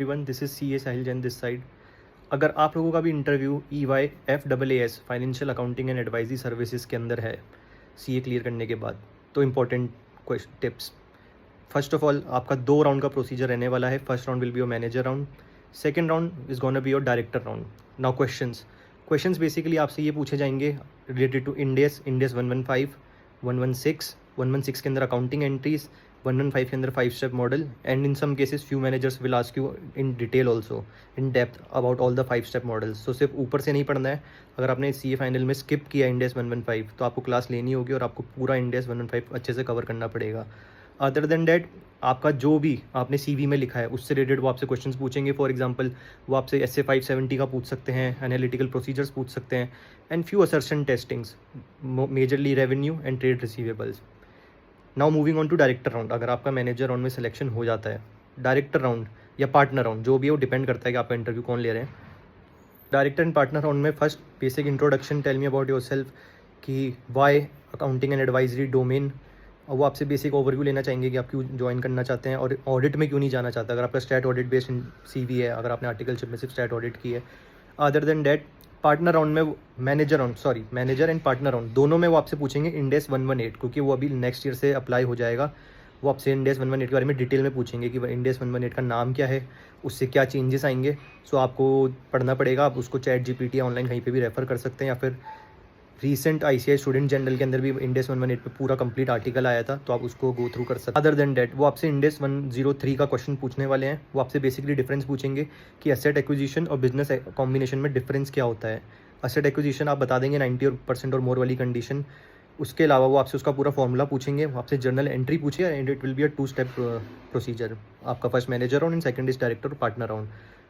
Everyone, this is C A Sahil Jain this side. अगर आप लोगों का भी interview EY FAAS financial accounting and advisory services के अंदर है CA क्लियर करने के बाद, तो important question tips. First of all, आपका 2 राउंड का प्रोसीजर रहने वाला है। First round will be your manager round, second round is gonna be your director round. Now questions basically आपसे ये पूछे जाएंगे रिलेटेड टू इंडेस 115, 116, 116 के अंदर अकाउंटिंग एंट्रीज, 115 के अंदर 5 step model, and in some cases few managers will ask you in detail also in depth about all the 5 step models. So सिर्फ ऊपर से नहीं पढ़ना है। अगर आपने CA फाइनल में स्किप किया इंडेस 115 तो आपको क्लास लेनी होगी और आपको पूरा इंडेस 115 अच्छे से कवर करना पड़ेगा। अदर देन डैट, आपका जो भी आपने CV में लिखा है उससे रिलेटेड वो आपसे क्वेश्चंस पूछेंगे। फॉर एग्जांपल, वो आपसे SA 570 का पूछ सकते हैं, एनालिटिकल प्रोसीजर्स पूछ सकते हैं, and few assertion testings, majorly revenue and trade receivables. Now moving on to director round. अगर आपका मैनेजर राउंड में सिलेक्शन हो जाता है, डायरेक्टर राउंड या पार्टनर राउंड जो भी है वो डिपेंड करता है कि आपका इंटरव्यू कौन ले रहे हैं। डायरेक्टर एंड पार्टनर राउंड में first basic introduction, tell me about yourself कि why accounting and advisory domain, और वो आपसे बेसिक ओवरव्यू लेना चाहेंगे कि आप क्यों ज्वाइन करना चाहते हैं और ऑडिट में क्यों नहीं जाना चाहते। अगर आपका स्टैट ऑडिट बेस्ड CV है, अगर आपने आर्टिकलशिप में सिर्फ स्टैट ऑडिट की है। Other than that, partner round में मैनेजर एंड पार्टनर राउंड दोनों में वो आपसे पूछेंगे इंडेस 118, क्योंकि वो अभी नेक्स्ट ईयर से अप्लाई हो जाएगा। वो आपसे इंडेस 118 के बारे में डिटेल में पूछेंगे कि इंडेस 118 का नाम क्या है, उससे क्या चेंजेस आएंगे। सो आपको पढ़ना पड़ेगा। आप उसको ChatGPT या ऑनलाइन कहीं पे भी रेफर कर सकते हैं, या फिर रीसेंट ICAI स्टूडेंट जनरल के अंदर भी इंडेस 118 पे पूरा कंप्लीट आर्टिकल आया था, तो आप उसको गो थ्रू कर सकते हैं। अदर देन डैट, वो आपसे इंडेस 103 का क्वेश्चन पूछने वाले हैं। वो आपसे बेसिकली डिफरेंस पूछेंगे कि एसेट एक्विजिशन और बिजनेस कॉम्बिनेशन में डिफरेंस क्या होता है। एसेट एक्विजिशन आप बता देंगे 90% और मोर वाली कंडीशन। उसके अलावा वो आपसे उसका पूरा फॉर्मूला पूछेंगे, वो आपसे जर्नल एंट्री पूछेगा, and it will be a 2 step procedure. आपका first manager round and second is director और partner round.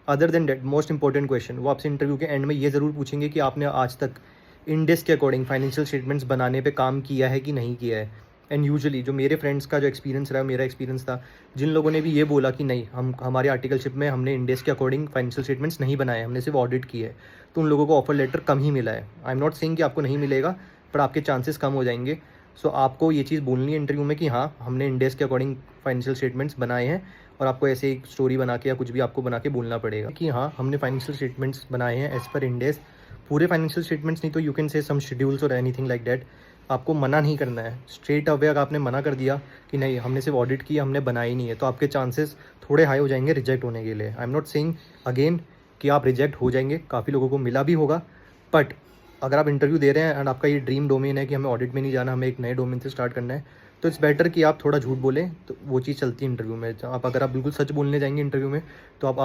Other than that, most important question, वो आपसे इंटरव्यू के एंड में ये ज़रूर पूछेंगे कि आपने आज तक इंडेस के अकॉर्डिंग फाइनेंशियल स्टेटमेंट्स बनाने पे काम किया है कि नहीं किया है। एंड यूजुअली जो मेरे फ्रेंड्स का जो एक्सपीरियंस रहा, मेरा एक्सपीरियंस था, जिन लोगों ने भी ये बोला कि नहीं, हमारे आर्टिकलशिप में हमने इंडेस के अकॉर्डिंग फाइनेंशियल स्टेटमेंट्स नहीं बनाए, हमने सिर्फ ऑडिट की है, तो उन लोगों को ऑफर लेटर कम ही मिला है। आई एम नॉट सेइंग कि आपको नहीं मिलेगा, पर आपके चांसेस कम हो जाएंगे। सो आपको ये चीज़ बोलनी है इंटरव्यू में कि हाँ, हमने इंडेस के अकॉर्डिंग फाइनेंशियल स्टेटमेंट्स बनाए हैं, और आपको ऐसे एक स्टोरी बना के या कुछ भी आपको बना के बोलना पड़ेगा कि हाँ, हमने फाइनेंशियल स्टेटमेंट्स बनाए हैं एज पर इंडेस। पूरे फाइनेंशियल स्टेटमेंट्स नहीं तो you can say some schedules और एनीथिंग लाइक दैट। आपको मना नहीं करना है। स्ट्रेट अवे अगर आपने मना कर दिया कि नहीं, हमने सिर्फ ऑडिट किया, हमने बनाई नहीं है, तो आपके चांसेस थोड़े हाई हो जाएंगे रिजेक्ट होने के लिए। I am not saying again कि आप रिजेक्ट हो जाएंगे, काफ़ी लोगों को मिला भी होगा, बट अगर आप इंटरव्यू दे रहे हैं एंड आपका ये ड्रीम डोमेन है कि हमें ऑडिट में नहीं जाना, हमें एक नए डोमेन से स्टार्ट करना है, तो इट्स बेटर कि आप थोड़ा झूठ बोलें, तो वो चीज़ चलती है इंटरव्यू में। आप अगर आप बिल्कुल सच बोलने जाएंगे इंटरव्यू में, तो आप